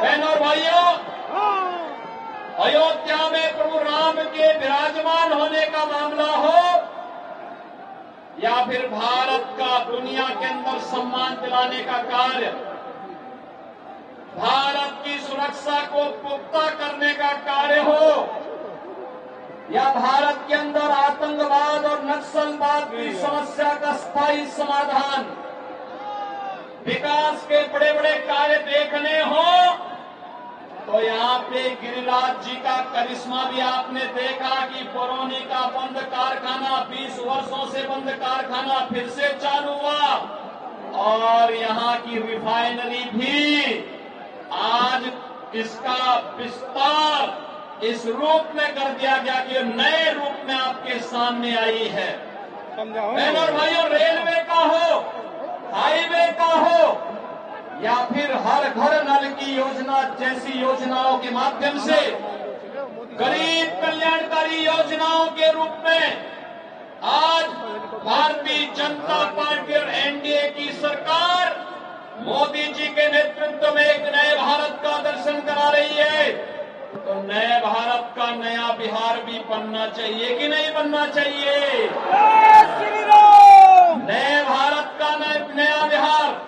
बहनों और भाइयों, अयोध्या में प्रभु राम के विराजमान होने का मामला हो या फिर भारत का दुनिया के अंदर सम्मान दिलाने का कार्य, भारत की सुरक्षा को पुख्ता करने का कार्य हो या भारत के अंदर आतंकवाद और नक्सलवाद की समस्या का स्थायी समाधान, विकास के बड़े बड़े कार्य देखने हो, तो यहाँ पे गिरिराज जी का करिश्मा भी आपने देखा कि बरौनी का बंद कारखाना 20 वर्षों से बंद कारखाना फिर से चालू हुआ और यहाँ की रिफाइनरी भी आज इसका विस्तार इस रूप में कर दिया गया कि नए रूप में आपके सामने आई है। बहनों और भाइयों, रेलवे का हो, हाईवे का हो या फिर हर घर नल की योजना जैसी योजनाओं के माध्यम से गरीब कल्याणकारी योजनाओं के रूप में आज भारतीय जनता पार्टी और एनडीए की सरकार मोदी जी के नेतृत्व में एक नए भारत का दर्शन करा रही है। तो नए भारत का नया बिहार भी बनना चाहिए कि नहीं बनना चाहिए? नए भारत का नया बिहार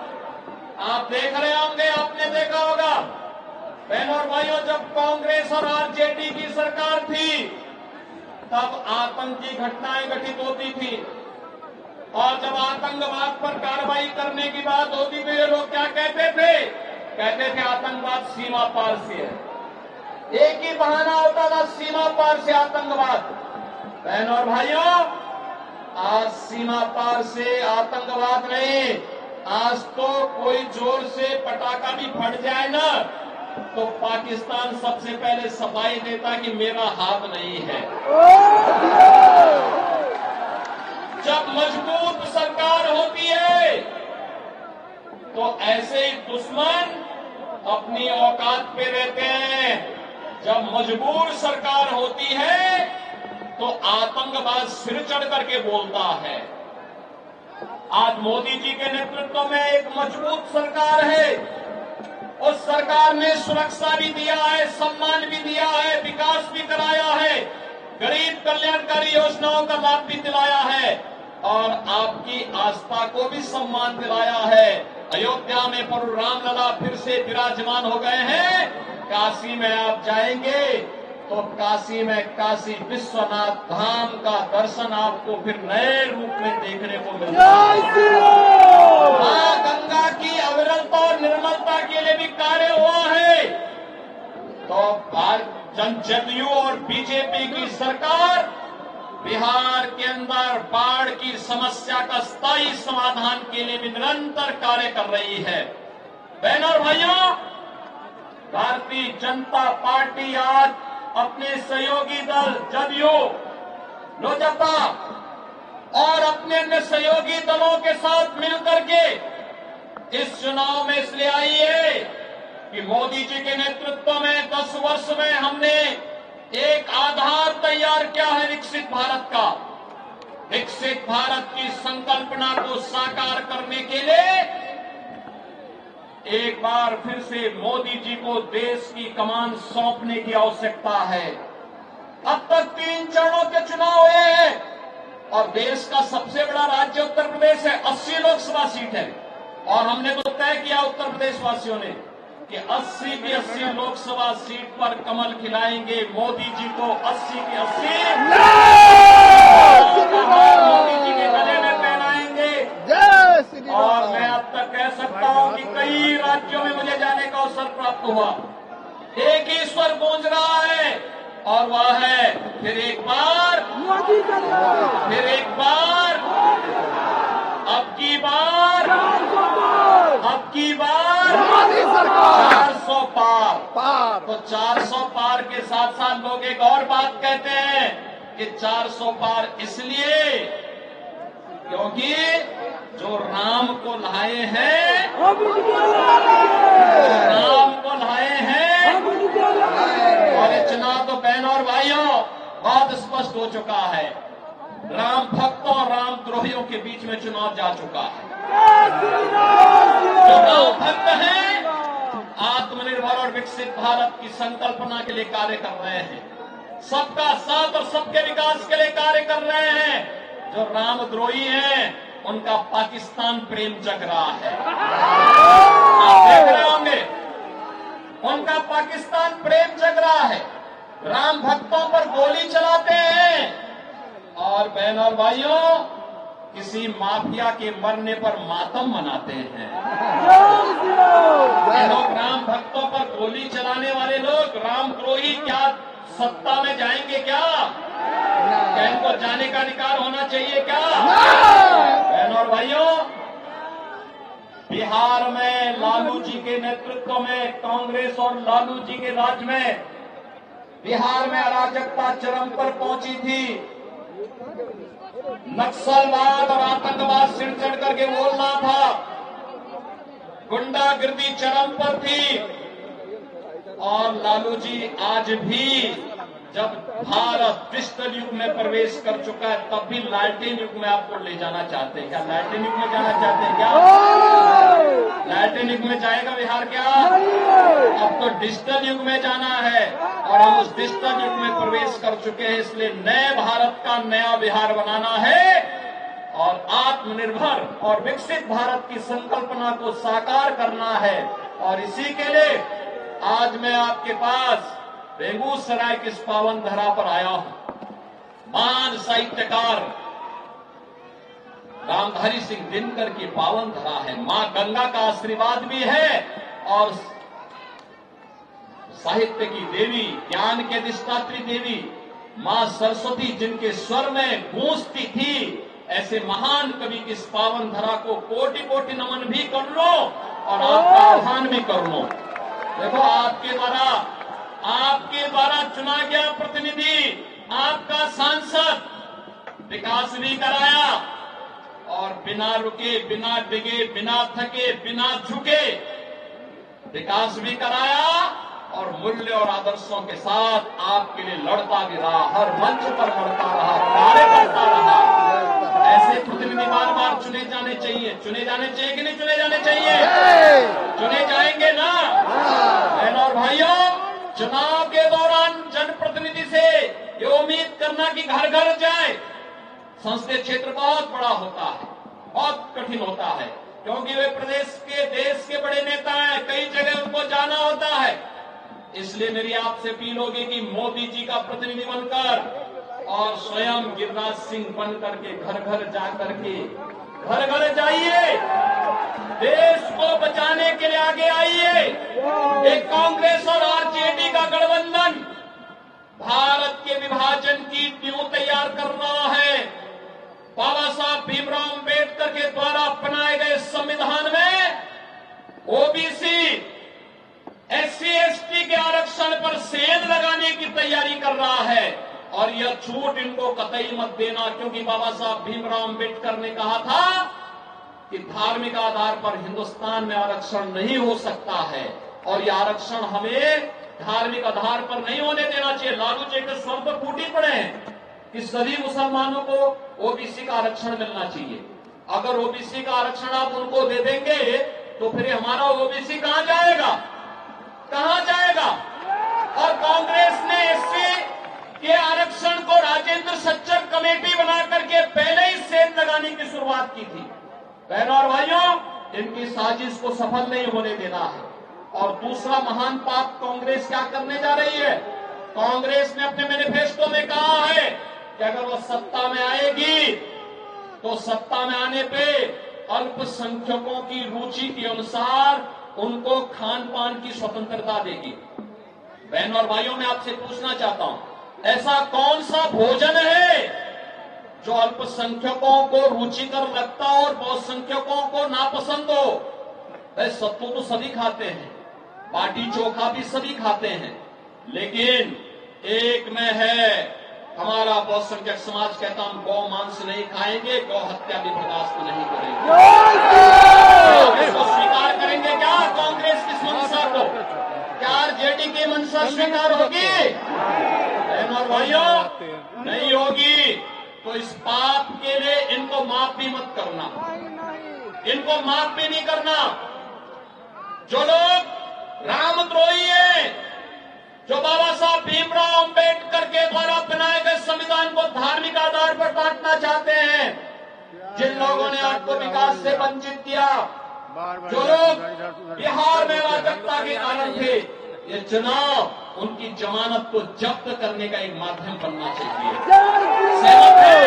आप देख रहे होंगे, आपने देखा होगा। बहनों और भाइयों, जब कांग्रेस और आरजेडी की सरकार थी तब आतंकी घटनाएं घटित होती थी और जब आतंकवाद पर कार्रवाई करने की बात होती थी ये लोग क्या कहते थे आतंकवाद सीमा पार से है। एक ही बहाना होता था, सीमा पार से आतंकवाद। बहनों और भाइयों, आज सीमा पार से आतंकवाद नहीं, आज तो कोई जोर से पटाखा भी फट जाए ना तो पाकिस्तान सबसे पहले सफाई देता कि मेरा हाथ नहीं है। जब मजबूत सरकार होती है तो ऐसे ही दुश्मन अपनी औकात पे रहते हैं। जब मजबूर सरकार होती है तो आतंकवाद सिर चढ़ करके बोलता है। आज मोदी जी के नेतृत्व में एक मजबूत सरकार है। उस सरकार ने सुरक्षा भी दिया है, सम्मान भी दिया है, विकास भी कराया है, गरीब कल्याणकारी योजनाओं का लाभ भी दिलाया है और आपकी आस्था को भी सम्मान दिलाया है। अयोध्या में प्रभु रामलला फिर से विराजमान हो गए हैं। काशी में आप जाएंगे तो काशी में काशी विश्वनाथ धाम का दर्शन आपको फिर नए रूप में देखने को मिलता है। मां गंगा की अविरलता और निर्मलता के लिए भी कार्य हुआ है। तो जदयू और बीजेपी की सरकार बिहार के अंदर बाढ़ की समस्या का स्थायी समाधान के लिए भी निरंतर कार्य कर रही है। बहनों और भाइयों, भारतीय जनता पार्टी आज अपने सहयोगी दल जदयू, लोजपा और अपने अन्य सहयोगी दलों के साथ मिलकर के इस चुनाव में इसलिए आई है कि मोदी जी के नेतृत्व में 10 वर्ष में हमने एक आधार तैयार किया है विकसित भारत का। विकसित भारत की संकल्पना को साकार करने के लिए एक बार फिर से मोदी जी को देश की कमान सौंपने की आवश्यकता है। अब तक 3 चरणों के चुनाव हुए हैं और देश का सबसे बड़ा राज्य उत्तर प्रदेश है, 80 लोकसभा सीट है और हमने तो तय किया उत्तर प्रदेश वासियों ने कि 80 की 80 लोकसभा सीट पर कमल खिलाएंगे, मोदी जी को 80 की 80 मोदी जी के गले में पहनाएंगे। और मैं अब तक कह सकता हूं कि कई राज्यों में मुझे जाने का अवसर प्राप्त हुआ। एक ही स्वर गूंज रहा है और वह है फिर एक बार, फिर एक बार, अब की बार, अब की बार 400 पार। तो 400 पार के साथ साथ लोग एक और बात कहते हैं कि 400 पार इसलिए क्योंकि जो राम को लाए हैं, राम को लाए हैं और ये चुनाव तो बहनों और भाइयों बहुत स्पष्ट हो चुका है। राम भक्तों और राम द्रोहियों के बीच में चुनाव जा चुका है। जो राम भक्त हैं आत्मनिर्भर और विकसित भारत की संकल्पना के लिए कार्य कर रहे हैं, सबका साथ और सबके विकास के लिए कार्य कर रहे हैं। जो रामद्रोही हैं उनका पाकिस्तान प्रेम जग रहा है, आप देख रहे होंगे, उनका पाकिस्तान प्रेम जग रहा है। राम भक्तों पर गोली चलाते हैं और बहन और भाइयों किसी माफिया के मरने पर मातम मनाते हैं। ये लोग राम भक्तों पर गोली चलाने वाले लोग रामद्रोही क्या सत्ता में जाएंगे क्या? क्या इनको जाने का अधिकार होना चाहिए क्या? बहन और भाइयों, बिहार में लालू जी के नेतृत्व में कांग्रेस और लालू जी के राज में बिहार में अराजकता चरम पर पहुंची थी। नक्सलवाद और आतंकवाद सिर चढ़ करके बोल रहा था, गुंडागिर्दी चरम पर थी। और लालू जी आज भी जब भारत डिजिटल युग में प्रवेश कर चुका है तब भी लालटेन युग में आपको ले जाना चाहते हैं क्या? लालटेन युग में जाना चाहते हैं क्या? लालटेन युग में जाएगा बिहार क्या? अब तो डिजिटल युग में जाना है और हम उस डिजिटल युग में प्रवेश कर चुके हैं। इसलिए नए भारत का नया बिहार बनाना है और आत्मनिर्भर और विकसित भारत की संकल्पना को साकार करना है। और इसी के लिए आज मैं आपके पास बेगूसराय की इस पावन धरा पर आया हूं। महान साहित्यकार रामधारी सिंह दिनकर की पावन धरा है। मां गंगा का आशीर्वाद भी है और साहित्य की देवी, ज्ञान के अधिष्ठात्री देवी मां सरस्वती जिनके स्वर में गूंजती थी, ऐसे महान कवि की इस पावन धरा को कोटि कोटि नमन भी कर लो और आपका आह्वान भी कर लो। देखो, आपके द्वारा चुना गया प्रतिनिधि, आपका सांसद विकास भी कराया और बिना रुके, बिना डिगे, बिना थके, बिना झुके विकास भी कराया और मूल्य और आदर्शों के साथ आपके लिए लड़ता भी रहा, हर मंच पर लड़ता रहा, कार्य करता रहा। ऐसे प्रतिनिधि बार बार चुने जाने चाहिए। चुने जाने चाहिए कि नहीं चुने जाने चाहिए? चुने जाएंगे ना? बहनों और भाइयों, चुनाव के दौरान जनप्रतिनिधि से ये उम्मीद करना कि घर घर जाए, संसदीय क्षेत्र बहुत बड़ा होता है, बहुत कठिन होता है, क्योंकि वे प्रदेश के, देश के बड़े नेता हैं, कई जगह उनको जाना होता है। इसलिए मेरी आपसे अपील होगी कि मोदी जी का प्रतिनिधि बनकर और स्वयं गिरिराज सिंह बनकर के घर घर जाकर के घर घर जाइए, देश को बचाने के लिए आगे आइए। एक कांग्रेस और आरजेडी का गठबंधन भारत के विभाजन की नींव तैयार कर रहा है। बाबा साहब भीमराव अम्बेडकर के द्वारा बनाए गए संविधान में ओबीसी, एससी, एसटी के आरक्षण पर सेंध लगाने की तैयारी कर रहा है और यह छूट इनको कतई मत देना, क्योंकि बाबा साहब भीमराव अम्बेडकर ने कहा था कि धार्मिक आधार पर हिंदुस्तान में आरक्षण नहीं हो सकता है और यह आरक्षण हमें धार्मिक आधार पर नहीं होने देना चाहिए। लालू जी के स्वर पर फूटी पड़े हैं कि सभी मुसलमानों को ओबीसी का आरक्षण मिलना चाहिए। अगर ओबीसी का आरक्षण आप उनको दे देंगे तो फिर हमारा ओबीसी कहां जाएगा? कहां जाएगा? और कांग्रेस ने एससी के आरक्षण को राजेंद्र सच्चर कमेटी बना करके पहले ही सेंध लगाने की शुरुआत की थी। बहनों और भाइयों, इनकी साजिश को सफल नहीं होने देना है। और दूसरा महान पाप कांग्रेस क्या करने जा रही है? कांग्रेस ने अपने मैनिफेस्टो में कहा है कि अगर वो सत्ता में आएगी तो सत्ता में आने पे अल्पसंख्यकों की रुचि के अनुसार उनको खान पान की स्वतंत्रता देगी। बहनों और भाइयों, मैं आपसे पूछना चाहता हूं, ऐसा कौन सा भोजन है जो अल्पसंख्यकों को रुचिकर लगता हो और बहुसंख्यकों को नापसंद हो? भाई, सत्तू तो सभी खाते हैं, बाटी चोखा भी सभी खाते हैं, लेकिन एक में है, हमारा बहुसंख्यक समाज कहता हम गौ मांस नहीं खाएंगे, गौ हत्या भी बर्दाश्त नहीं करेंगे। इसको स्वीकार करेंगे क्या कांग्रेस की मंशा को? क्या आरजेडी की मंशा स्वीकार होगी? बहनों और भाइयों, नहीं होगी। तो इस पाप के लिए इनको माफ भी मत करना, इनको माफ भी नहीं करना। जो लोग रामद्रोही है, जो बाबा साहब भीमराव अंबेडकर के द्वारा बनाए गए संविधान को धार्मिक आधार पर बांटना चाहते हैं, जिन लोगों ने आपको विकास से वंचित किया, जो लोग बिहार में अराजकता के कारण थे, ये चुनाव उनकी जमानत को जब्त करने का एक माध्यम बनना चाहिए। सहमत है?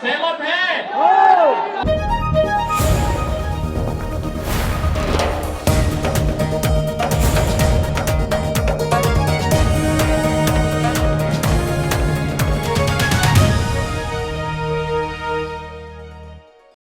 सहमत है?